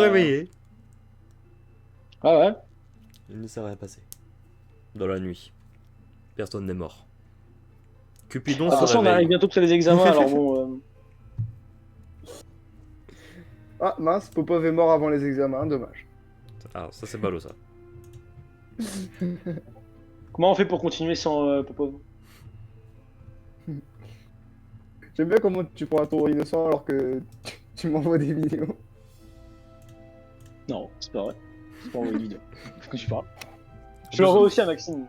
réveiller. Ah ouais. Il ne s'est rien passé. Dans la nuit. Personne n'est mort. Cupidon se Attention, on arrive réveille. bientôt près des examens, alors bon. Ah mince, Popov est mort avant les examens, dommage. Ah, ça c'est ballot ça. Comment on fait pour continuer sans Popov? J'aime bien comment tu prends un tour innocent alors que tu m'envoies des vidéos. Non, c'est pas vrai. C'est pas envoyé une vidéo. Je sais pas. Je l'envoie aussi à Maxime.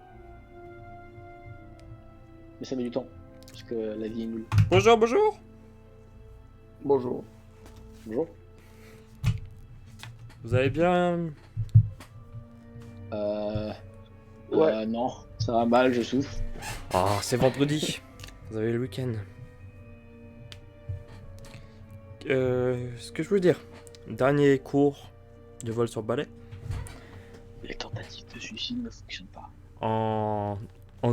Mais ça met du temps. Parce que la vie est nulle. Bonjour, bonjour. Bonjour. Bonjour. Vous allez bien? Ouais. Non, ça va mal, je souffre. Ah, c'est vendredi. Vous avez le week-end. Ce que je veux dire. Dernier cours de vol sur balai. Les tentatives de suicide ne fonctionnent pas. En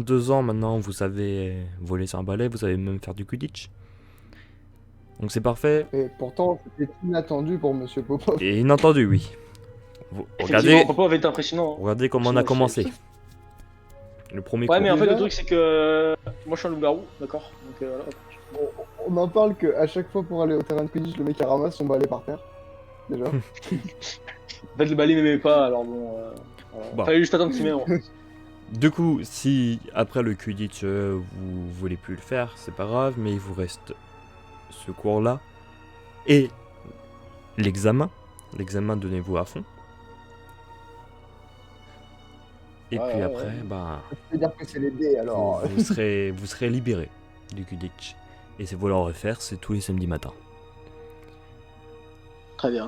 2 ans maintenant, vous savez voler sur un balai, vous savez même faire du Quidditch. Donc c'est parfait. Et pourtant, c'était inattendu pour Monsieur Popov. Et inattendu, oui. Effectivement, Regardez, Popov est impressionnant. regardez comment on a commencé. Le premier Ouais, cours. mais en fait, le Déjà truc, c'est que moi je suis un loup-garou, d'accord? Donc voilà. On en parle qu'à chaque fois pour aller au terrain de Quidditch, le mec il ramasse son balai par terre. Déjà. En fait, le balai m'aimait pas, alors bon. Voilà. Bon. Fallait juste attendre qu'il m'aime. Du coup, si après le Quidditch vous voulez plus le faire, c'est pas grave, mais il vous reste ce cours-là et l'examen. L'examen, donnez-vous à fond. Et Ouais, puis ouais, après, ouais. bah, C'est-à-dire que c'est les dés alors. vous serez libéré du Quidditch. Et si vous voulez en refaire, c'est tous les samedis matins. Très bien,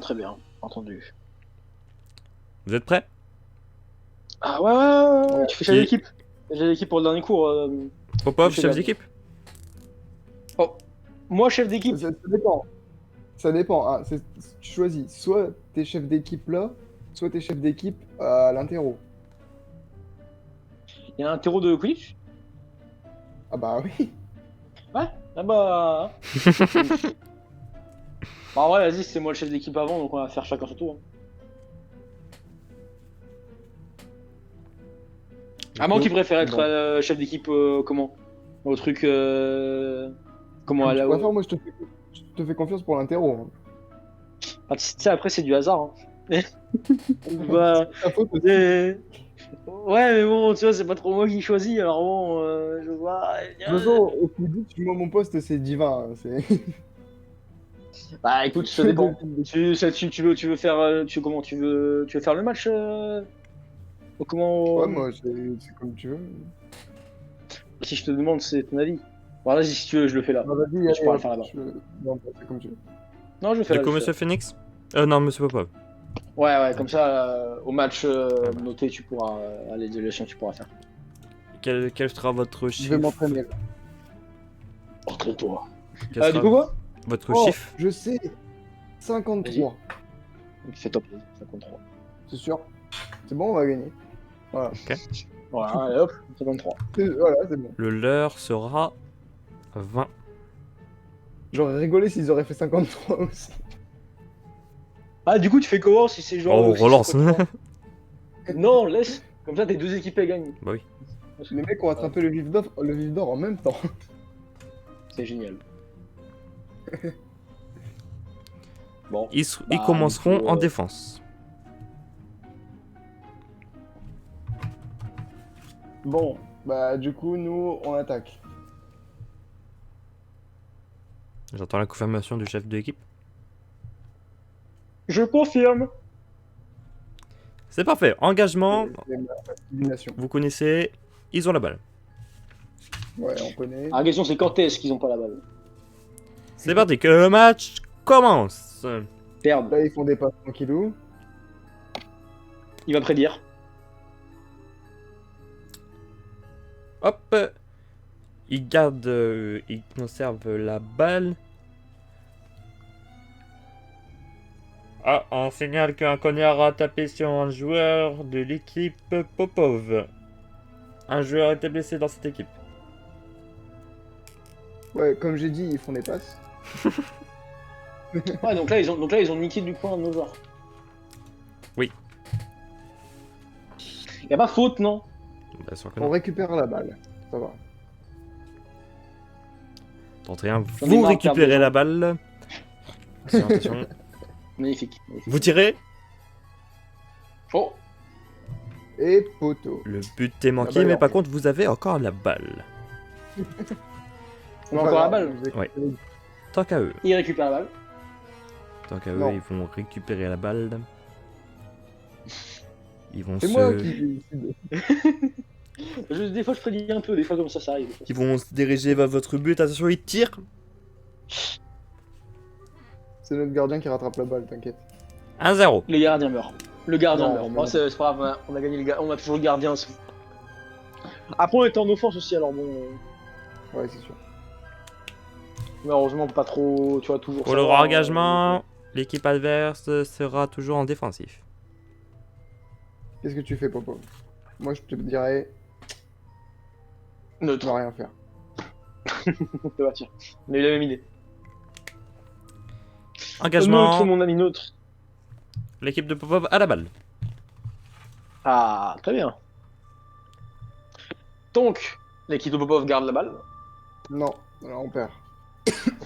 entendu. Vous êtes prêts? Ah ouais, Ouais. tu fais chef Qui- d'équipe. Chef d'équipe pour le dernier cours. Popov, Monsieur chef Gad. d'équipe? Oh, moi chef d'équipe. Ça dépend. Ça dépend. Hein. Tu choisis. Soit t'es chef d'équipe là, soit t'es chef d'équipe à l'interro. Il y a un terreau de Quidditch. Ah bah oui. Ouais. Ah bah. Bah ouais, vas-y, c'est moi le chef d'équipe avant, donc on va faire chacun son tour. À moins qu'il préfère être Bon. chef d'équipe, comment? Au truc. Comment Comme à tu la. préfères, moi je te fais confiance pour l'interro. Hein. Ah, tu sais, après, c'est du hasard. Hein. Bah. C'est ta faute aussi. Ouais, mais bon, tu vois, c'est pas trop moi qui choisis, alors bon, je vois. De toute façon, au Quidditch, moi mon poste c'est divin. Hein. C'est... Bah écoute, ça dépend. Tu veux faire. Comment tu veux faire le match ou comment. Ouais, moi c'est comme tu veux. Si je te demande, c'est ton avis. Bon, vas-y, si tu veux, je le fais là. Ah, vas-y, Tu allez, pourras le hop, faire là-bas. Non, c'est comme tu veux. Non, je le fais Du là. coup, je le monsieur fais Phoenix? Non, monsieur Popov. là. Ouais, comme ça, au match bah. noté, tu pourras. À l'évaluation, tu pourras faire. Quel sera votre Je chiffre? vais m'entraîner. Entraîne-toi. Quel sera Du coup, quoi? votre Oh, chiffre? je sais. 53. Fais top, 53. C'est sûr. C'est bon, on va gagner. Voilà. Voilà, allez hop, 53. Voilà, c'est bon. Le leur sera 20. J'aurais rigolé s'ils auraient fait 53 aussi. Ah, du coup, tu fais comment si c'est genre. Oh, si relance. c'est comme ça Non, laisse. Comme ça, tes deux équipes elles gagnent. Bah oui. Les mecs ont attrapé le vif d'or en même temps. C'est génial. Bon. Ils Bah, commenceront du coup, en défense. Bon, bah du coup, nous, on attaque. J'attends la confirmation du chef de l'équipe. Je confirme. C'est parfait. Engagement. C'est la combination. Vous connaissez. Ils ont la balle. Ouais, on connaît. La question, c'est quand est-ce qu'ils ont pas la balle? C'est parti. Que le match commence. Perdre. Là, ils font des passes tranquillou. Il va prédire. Hop. Ils gardent. Ils conservent la balle. Ah, on signale qu'un cognard a tapé sur un joueur de l'équipe Popov. Un joueur était blessé dans cette équipe. Ouais, comme j'ai dit, ils font des passes. Ouais, donc là, ils ont niqué du point de nos joueurs. Y a pas faute, non? Bien sûr que On non. récupère la balle. Ça va. Tentez un, J'en ai vous marre de perdre des récupérez la gens. balle. Attention, attention. Magnifique. Magnifique. Vous tirez. Oh! Et poteau. Le but est manqué, balle mais est par rentrée. contre, vous avez encore la balle. On a encore la balle. Ouais. Tant qu'à eux. Il récupère la balle. Tant qu'à eux, Non. ils vont récupérer la balle. Ils vont C'est moi se... qui décide. Des fois, je prédis un peu, des fois, comme ça arrive. Ils vont se diriger vers votre but. Attention, ils tirent. C'est notre gardien qui rattrape la balle, t'inquiète. 1-0. Le gardien meurt. Le gardien Non, meurt. non. Oh, c'est pas grave, on a gagné on a toujours le gardien. Après, on était en offense aussi, alors bon. Ouais, c'est sûr. Malheureusement, pas trop. Tu vois, toujours. Pour ça le va, engagement, l'équipe adverse sera toujours en défensif. Qu'est-ce que tu fais, Popo? Moi, je te dirais, tu Neutre. vas rien faire. Ça va, tiens. On a eu la même idée. Neutre, Engagement, mon ami, neutre. l'équipe de Popov à la balle. Ah, très bien. Donc, l'équipe de Popov garde la balle. Non, alors on perd.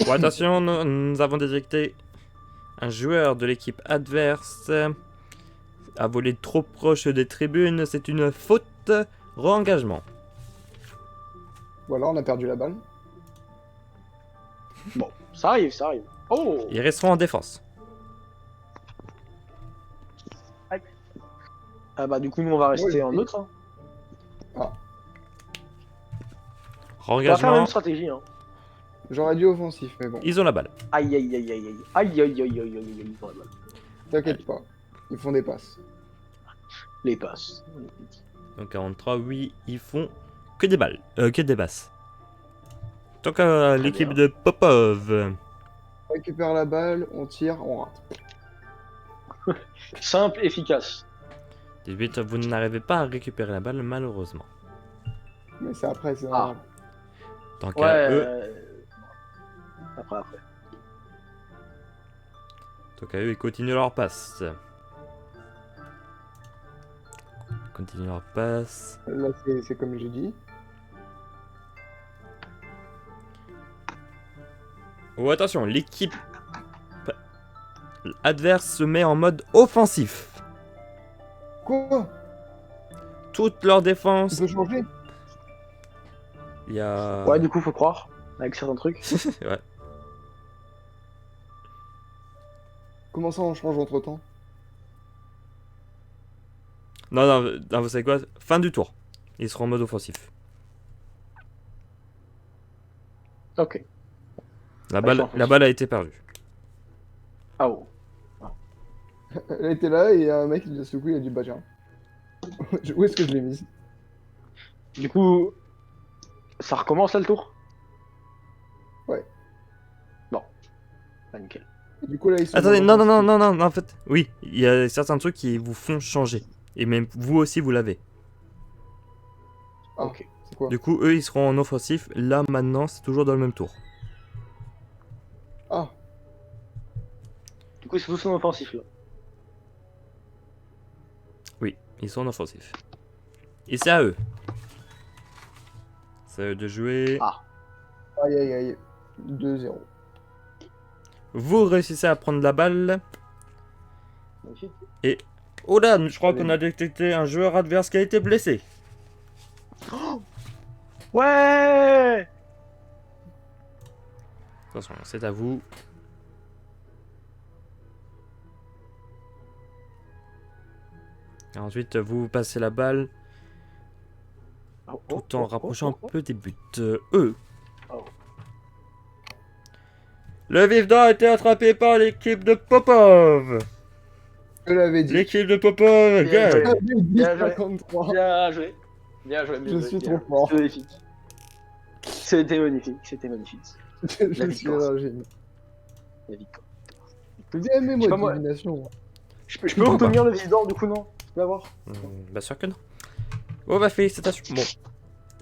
Bon, attention, nous avons détecté un joueur de l'équipe adverse a volé trop proche des tribunes. C'est une faute. Re-engagement. Voilà, on a perdu la balle. Bon, ça arrive, ça arrive. Oh! Ils resteront en défense. Ah bah, du coup, nous, on va rester Ouais, en oui. neutre. Hein. On va faire la Re-engagement. même stratégie. Hein. J'aurais dit offensif, mais bon, Ils ont la balle. Aïe, aïe, aïe, aïe, aïe. Aïe, aïe, aïe, aïe, aïe, aïe, aïe, dans la balle. t'inquiète pas. Ils font des passes. Les passes. Donc 43, oui, ils font que des balles. Que des basses. Donc l'équipe bien. de Popov. On récupère la balle, on tire, on rate. Simple, efficace. 18, vous n'arrivez pas à récupérer la balle, malheureusement. Mais c'est après, c'est Ah. normal. Tant Ouais. qu'à eux, Après. ils continuent leur passe. Continuent leur passe. Là, c'est comme j'ai dit. Oh, attention, l'équipe adverse se met en mode offensif. Quoi? Toute leur Tu défense, peux changer? il y a... Ouais, du coup, faut croire. Avec certains trucs. Ouais. Comment ça, on change entre temps? Non, vous savez quoi? Fin du tour. Ils seront en mode offensif. Ok. La ils sont balle, offensifs. la balle a été perdue. Ah oh. Elle était là et un mec, de ce coup, il a dit bah tiens. Où est-ce que je l'ai mise? Du coup, ça recommence là le tour? Ouais. Bon. Bah, nickel. Et du coup, là, ils sont. Attendez, dans non, l'offensive. en fait, oui, il y a certains trucs qui vous font changer. Et même vous aussi, vous l'avez. Ah, Ok. c'est quoi? Du coup, eux, ils seront en offensif. Là, maintenant, c'est toujours dans le même tour. Ah, Du coup, c'est tous en offensif là. Oui, ils sont en offensif. Et c'est à eux. C'est à eux de jouer. Ah. aïe aïe aïe. 2-0. Vous réussissez à prendre la balle. Magnifique. Oh là, je crois qu'on a détecté un joueur adverse qui a été blessé. Ouais! Attention, c'est à vous. Et ensuite, vous passez la balle Oh, tout en rapprochant un peu des buts. Eux. Oh. Le vif d'or a été attrapé par l'équipe de Popov. Je l'avais dit. L'équipe de Popov Bien joué. gagne. J'avais dit Bien joué. 53. Bien joué. Bien joué. Je suis trop fort. C'était magnifique. C'était magnifique. C'était magnifique. Je suis victoire. un génie. La victoire. Je dis, mais Je sais pas, moi, moi. divination. Je peux obtenir le visor du coup, non? Je peux l'avoir? Bah sûr que non. Oh bah félicitations. Bon,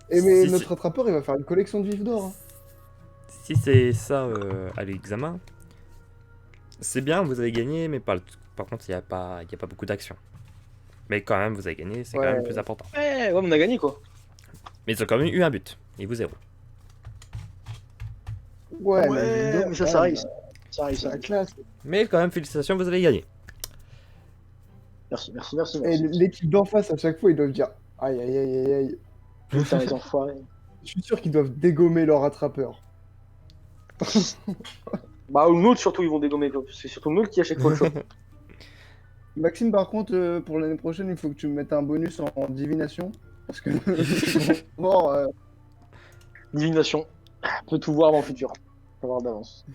Et mais Si, notre si. rattrapeur, il va faire une collection de vifs d'or. Hein. si c'est ça à l'examen, c'est bien, vous avez gagné, mais par contre, il n'y a pas beaucoup d'action. Mais quand même, vous avez gagné, c'est quand même le plus important. Ouais, on a gagné quoi. Mais ils ont quand même eu un but. Et vous 0. Ouais, Ouais, mais ça arrive. Ça arrive, C'est ça la arrive. classe. Mais quand même, félicitations, vous avez gagné. Merci, merci, merci, Et merci. l'équipe d'en face, à chaque fois, ils doivent dire aïe, aïe, aïe, aïe, aïe. Putain, les enfoirés. Je suis sûr qu'ils doivent dégommer leur rattrapeur. Bah, ou l'autre surtout, ils vont dégommer. C'est surtout l'autre qui à chaque fois le chope. Maxime, par contre, pour l'année prochaine, il faut que tu me mettes un bonus en divination. Parce que bon, Divination. On peut tout voir dans le futur. On peut voir d'avance.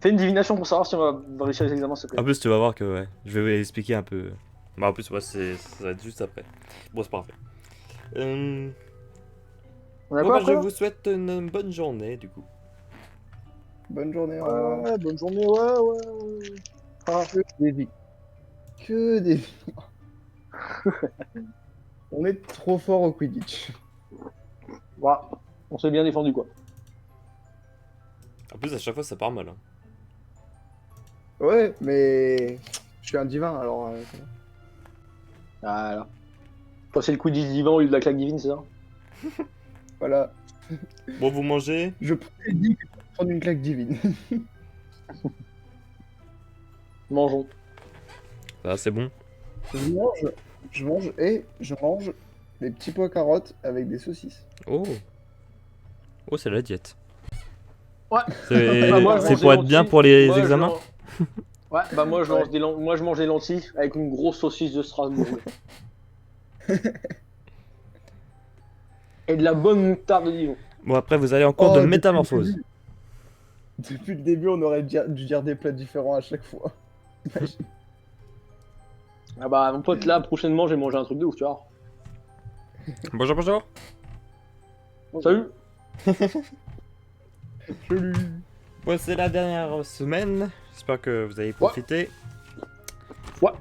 Fais une divination pour savoir si on va réussir les examens, s'il te En plaît. plus, tu vas voir que ouais, je vais vous expliquer un peu. Bah, en plus, ouais, ça va être juste après. Bon, c'est parfait. On a Bon, quoi bah, je après là vous souhaite une bonne journée, du coup. bonne journée. Au revoir. Ouais, bonne journée, ouais. Ah. Que des vies. Que des vies. On est trop fort au Quidditch. Voilà. On s'est bien défendu quoi. En plus, à chaque fois, ça part mal. Hein. Ouais, mais je suis un divin, alors ça va. Voilà. Toi, c'est le coup divin au lieu de la claque divine, c'est ça? Voilà. Bon, vous mangez. Je prédis que tu vas prendre une claque divine. Mangeons. Ah, c'est bon. Je mange des petits pois carottes avec des saucisses. Oh. Oh, c'est la diète. Ouais. C'est Bah, moi, je c'est mange pour des être bien lentilles. pour les Moi, je examens. mange- Ouais, bah moi je, Ouais. mange moi je mange des lentilles avec une grosse saucisse de Strasbourg. Et de la bonne moutarde de Dijon. Bon, après, vous allez en cours Oh, de depuis le métamorphose. Depuis le début, on aurait dû dire des plats différents à chaque fois. Imagine. Ah bah mon pote là, prochainement je vais manger un truc de ouf, tu vois. Bonjour, bonjour. Salut. Salut. Bon, c'est la dernière semaine. J'espère que vous avez profité. Ouais.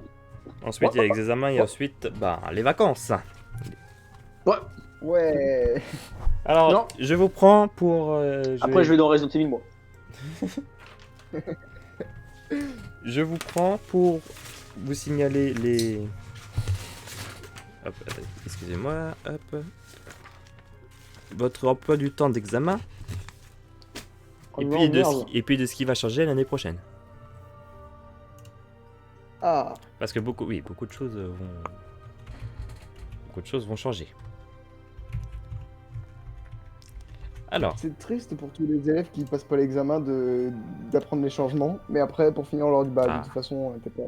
Ensuite, il y a les examens et Ouais. ensuite, bah, les vacances. Ouais. Alors, Non. je vous prends pour. Après je vais dans Resident Evil moi. Je vous prends pour vous signaler les. Hop, attendez, excusez-moi. Hop. Votre emploi du temps d'examen. Oh Et, non, puis de merde. et puis de ce qui va changer l'année prochaine. Ah. Parce que beaucoup de choses vont changer. Alors, C'est triste pour tous les élèves qui passent pas l'examen d'apprendre les changements, mais après, pour finir, on leur dit bah Ah. de toute façon, t'es pas.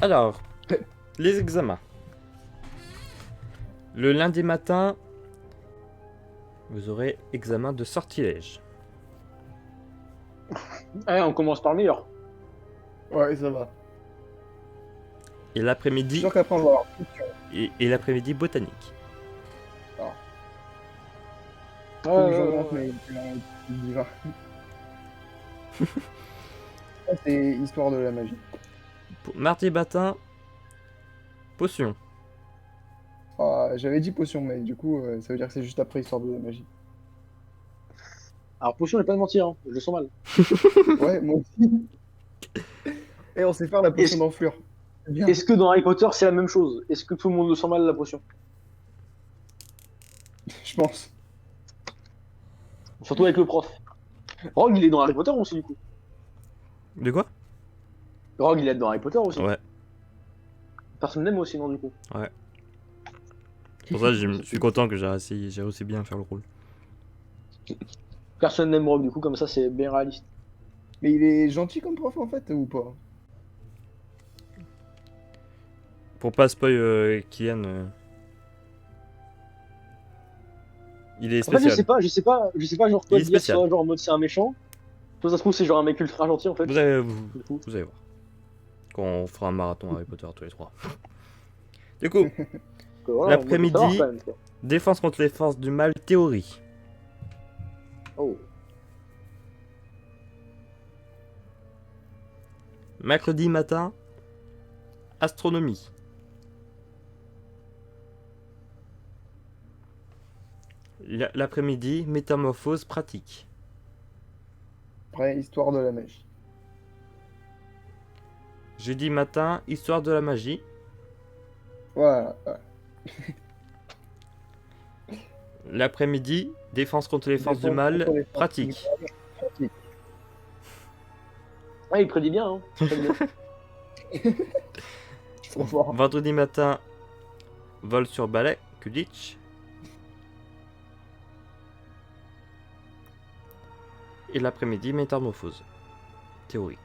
alors, les examens. Le lundi matin, vous aurez examen de sortilège. Allez, on commence par le meilleur. Ouais, ça va. Et Je suis l'après-midi, sûr qu'après, on va avoir. et l'après-midi botanique. Faut que je rentre, mais il dit va. Ça, c'est histoire de la magie. Pour mardi matin, potion. Ah, j'avais dit potion, mais du coup, ça veut dire que c'est juste après histoire de la magie. Alors potion, je vais pas te mentir, hein. Je le sens mal. Ouais, moi aussi. Et on sait faire la potion d'enflure. C'est bien. Est-ce que dans Harry Potter c'est la même chose? Est-ce que tout le monde le sent mal la potion? Je pense. Surtout avec le prof. Rogue il est dans Harry Potter aussi du coup. De quoi? Rogue il est dans Harry Potter aussi. Ouais. Personne n'aime aussi non du coup. Pour ça, je suis content que j'ai réussi bien à faire le rôle. Personne n'aime Rogue du coup, comme ça c'est bien réaliste. Mais il est gentil comme prof en fait, ou pas? Pour pas spoil Kian, il est En fait spécial. je sais pas genre quoi Il est dire, spécial. soit genre en mode c'est un méchant, soit ça se trouve c'est genre un mec ultra gentil en fait. Vous allez Du coup. voir. Quand on fera un marathon Harry Potter tous les trois. Du coup, Que voilà, l'après-midi- on peut savoir, quand même, quoi. défense contre les forces du mal, théorie. Oh. Mercredi matin, astronomie. L'après-midi, métamorphose pratique. Après, histoire de la magie. Jeudi matin, histoire de la magie. Voilà. L'après-midi, défense contre les forces du Défense mal, contre les forces pratique. du mal, pratique. Ouais, il prédit bien, hein. Très bien. Trop fort. Vendredi matin, vol sur balai, Quidditch. Et l'après-midi, métamorphose. Théorie.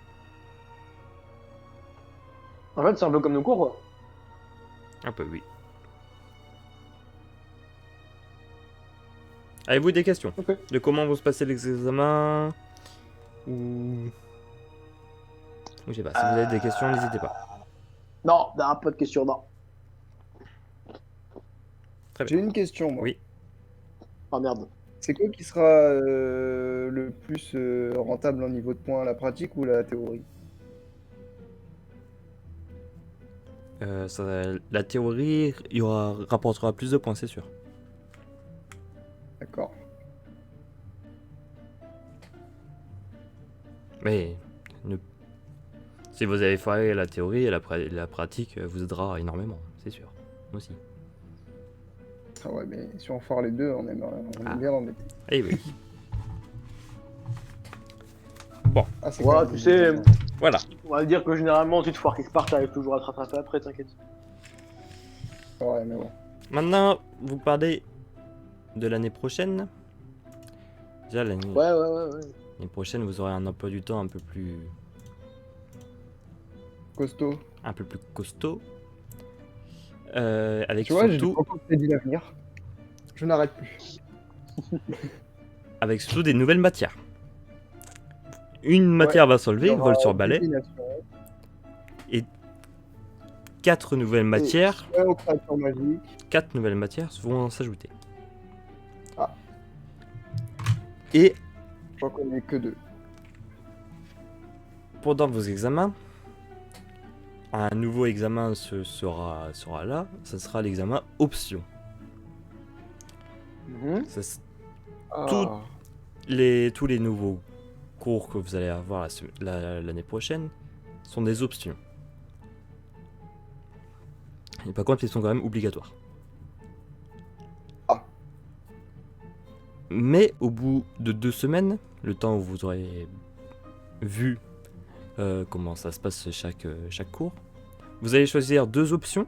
En fait, c'est un peu comme nos cours, quoi. Un peu, oui. Avez-vous des questions Ok. de comment vont se passer les examens ou je sais pas. Si vous avez des questions, n'hésitez pas. Non, pas de question, non. Très J'ai bien. une question, moi. Oui. Ah merde. C'est quoi qui sera le plus rentable en niveau de points, la pratique ou la théorie? La théorie, rapportera plus de points, c'est sûr. D'accord. Mais si vous avez fait la théorie, la pratique vous aidera énormément, c'est sûr. Aussi. Ah ouais, mais si on foire les deux, on est Ah. bien embêté. Eh oui. Ah, c'est Ouais, quand même tu sais, dégueulasse. Voilà. on va dire que généralement, tu te foires quelque part, t'arrives toujours à te rattraper après, t'inquiète. Ouais, mais bon. Maintenant, vous parlez de l'année prochaine. Déjà, l'année Ouais. prochaine, vous aurez un emploi du temps un peu plus Costaud. costaud. Avec Tu vois, j'ai surtout, pas encore prédit l'avenir. Je n'arrête plus. avec surtout des nouvelles matières. Une matière va s'enlever, Il y aura vol sur balai, divination et 4 nouvelles matières, et aux créatures magiques. 4 nouvelles matières vont s'ajouter. Ah. Et J'en connais que 2. pendant vos examens, un nouveau examen sera là, ça sera l'examen option. Ça s- Ah. tous les nouveaux cours que vous allez avoir l'année prochaine sont des options. Et par contre, ils sont quand même obligatoires. Ah. Mais au bout de 2 semaines, le temps où vous aurez vu comment ça se passe chaque cours, vous allez choisir 2 options.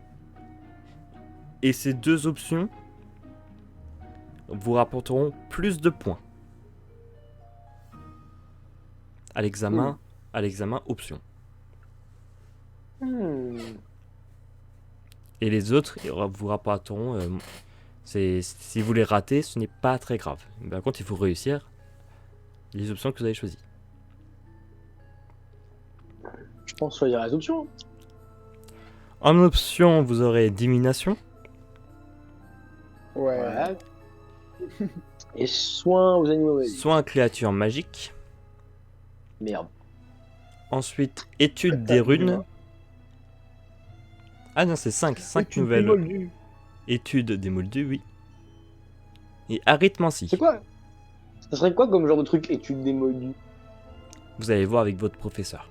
Et ces 2 options vous rapporteront plus de points à l'examen option. Et les autres vous rapporteront. Si vous les ratez, ce n'est pas très grave. Mais par contre, il faut réussir les options que vous avez choisies. Je pense qu'il y a les options. En option, vous aurez divination, Ouais. Et soins aux animaux magiques. soin créature magique. Merde. Ensuite, étude des runes. Ah non, c'est 5 Tu nouvelles démoldu. études des moldus, oui. Et arithmancie. C'est quoi? Ça serait quoi comme genre de truc étude des moldus? Vous allez voir avec votre professeur.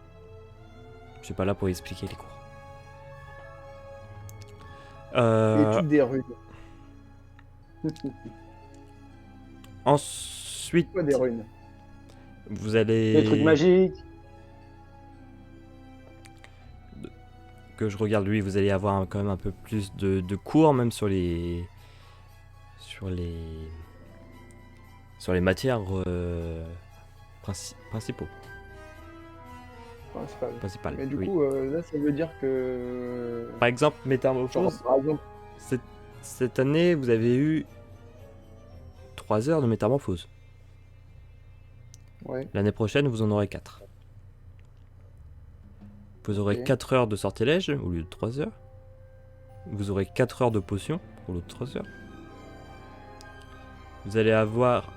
Je suis pas là pour expliquer les cours. Étude des runes. Ensuite, Quoi des runes? vous allez... Des trucs magiques. Que je regarde, lui, vous allez avoir quand même un peu plus de cours, même sur les matières principaux. Principales, Mais du oui. coup, là, ça veut dire que. Par exemple, Genre, métamorphose, par exemple, cette année, vous avez eu 3 heures de métamorphose. ouais. L'année prochaine, vous en aurez 4. Vous aurez Ok. 4 heures de sortilège au lieu de 3 heures. Vous aurez 4 heures de potion au lieu de 3 heures. Vous allez avoir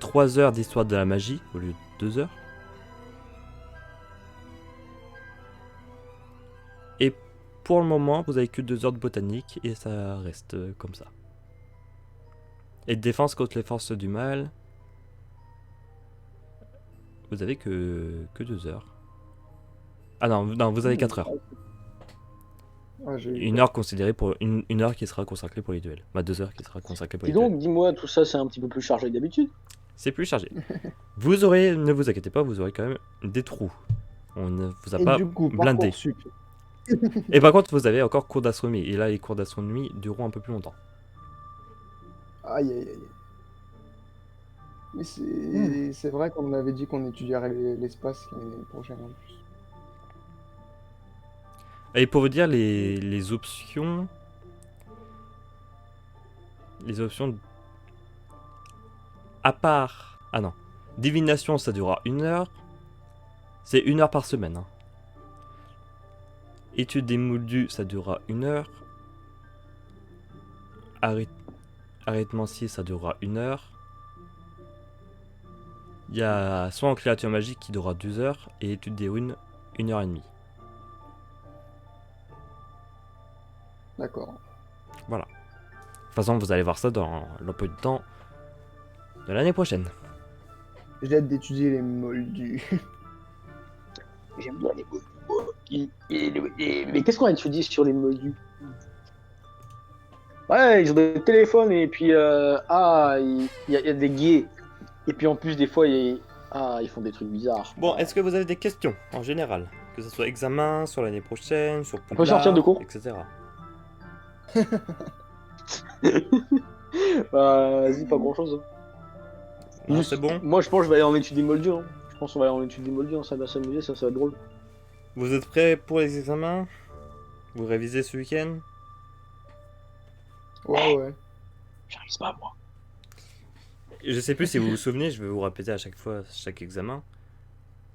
3 heures d'histoire de la magie au lieu de 2 heures. Et pour le moment, vous avez que 2 heures de botanique et ça reste comme ça. Et de défense contre les forces du mal, vous avez que 2 heures. Ah non, non, vous avez 4 heures. Ah, j'ai eu Une heure considérée pour une heure qui sera consacrée pour les duels. Bah 2 heures qui sera consacrée pour Dis les duels. donc, dis-moi, tout ça, c'est un petit peu plus chargé que d'habitude. C'est plus chargé. Vous aurez, ne vous inquiétez pas, vous aurez quand même des trous. On ne vous a Et pas du coup, blindé. Parcoursup. Et par contre, vous avez encore cours d'astronomie. Et là, les cours d'astronomie dureront un peu plus longtemps. Aïe, aïe, aïe. Mais c'est vrai qu'on avait dit qu'on étudierait l'espace l'année prochaine en plus. Et pour vous dire, les options... Les options... À part... Ah non. Divination, ça durera 1 heure. C'est 1 heure par semaine. Hein. Étude des moldus, ça durera 1 heure. Arithmancier, ça durera 1 heure. Il y a soin en créature magique qui durera 2 heures. Et étude des runes, 1 heure et demie. D'accord. Voilà. De toute façon, vous allez voir ça dans l'emploi du temps de l'année prochaine. J'ai hâte d'étudier les moldus. J'aime bien les moldus. Mais qu'est-ce qu'on a étudié sur les moldus? Ouais, ils ont des téléphones et puis il y a des gays. Et puis en plus, des fois, ils font des trucs bizarres. Bon, est-ce que vous avez des questions en général? Que ce soit examen, sur l'année prochaine, sur On peut sortir de cours etc. Vas-y, pas grand-chose. Non, c'est bon? Moi, je pense que je vais aller en étude des moldus. Hein. Je pense qu'on va aller en étude des moldus. Hein. Ça va s'amuser, ça va être drôle. Vous êtes prêts pour les examens? Vous révisez ce week-end? Ouais, ouais. J'arrive pas, moi. Je sais plus si vous vous souvenez, je vais vous répéter à chaque fois, chaque examen.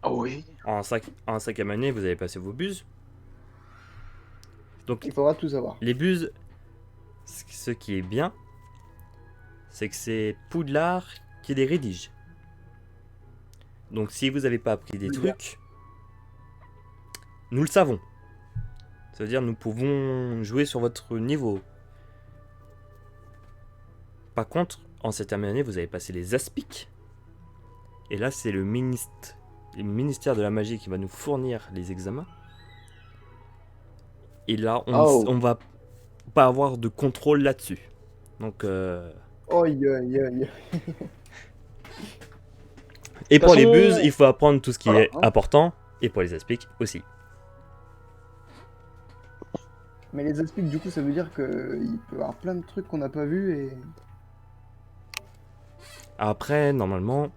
Ah oui. En 5e année, vous avez passé vos buses. Donc, Il faudra tout savoir. les buses, ce qui est bien, c'est que c'est Poudlard qui les rédige. Donc, si vous n'avez pas appris des trucs, nous le savons. C'est-à-dire, nous pouvons jouer sur votre niveau. Par contre, en 7e année, vous avez passé les aspics. Et là, c'est le ministère de la magie qui va nous fournir les examens. Et là, on va pas avoir de contrôle là-dessus. Donc... Aïe, aïe, aïe. Et pour les façon- buses, il faut apprendre tout ce qui Voilà, est hein. important. Et pour les aspics aussi. Mais les aspics, du coup, ça veut dire qu'il peut y avoir plein de trucs qu'on n'a pas vus et... Après, normalement...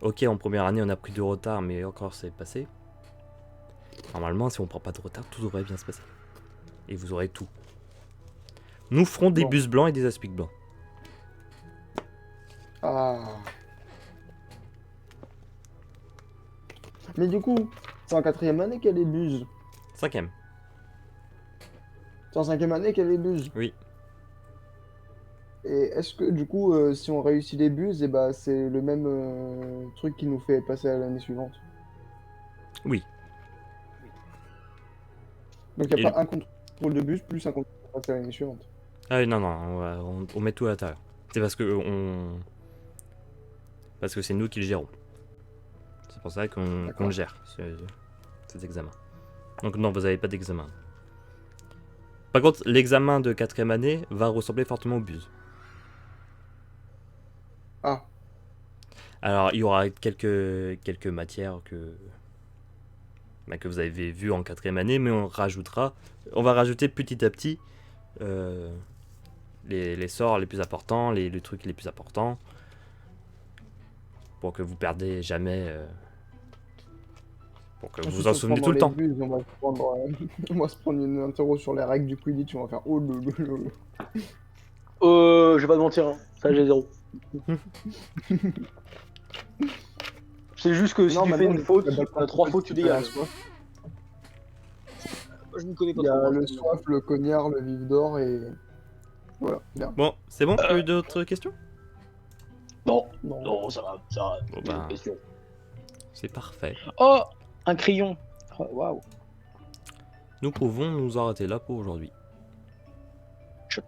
Ok, en première année, on a pris du retard, mais encore, c'est passé. Normalement, si on prend pas de retard, tout devrait bien se passer. Et vous aurez tout. Nous ferons des Bon. bus blancs et des aspics blancs. Ah. Mais du coup, c'est en 4e année qu'elle est buse. 5e. C'est en 5e année qu'elle est buse. Oui. Et est-ce que du coup, si on réussit les buses, et bah, c'est le même truc qui nous fait passer à l'année suivante? Oui. Donc il n'y Et a pas un contrôle de bus plus un contrôle pour passer à l'année suivante. Ah oui, non, on met tout à l'intérieur. C'est parce que Parce que c'est nous qui le gérons. C'est pour ça qu'on le gère, cet examen. Donc non, vous n'avez pas d'examen. Par contre, l'examen de 4e année va ressembler fortement au bus. Ah. Alors, il y aura quelques matières que vous avez vues en 4e année, mais on va rajouter petit à petit les sorts les plus importants, les trucs les plus importants, pour que vous perdez jamais, pour que vous en souveniez tout le temps. Buses, on va se prendre une interro sur les règles du Quidditch, on va faire oh le. Je vais pas te mentir, hein. Ça j'ai 0. C'est juste que si Non, tu fais maintenant, une faute, il y a 3 fautes tu dégages. soif. Je ne connais pas Il y a trop. le soif, le cognard, le vif d'or et. Voilà, bien. Bon, c'est bon, plus d'autres questions? Non, Non. non, ça va, ça va. Bon, J'ai bah. une question. C'est parfait. Oh, un crayon. Oh, waouh. Nous pouvons nous arrêter là pour aujourd'hui. Je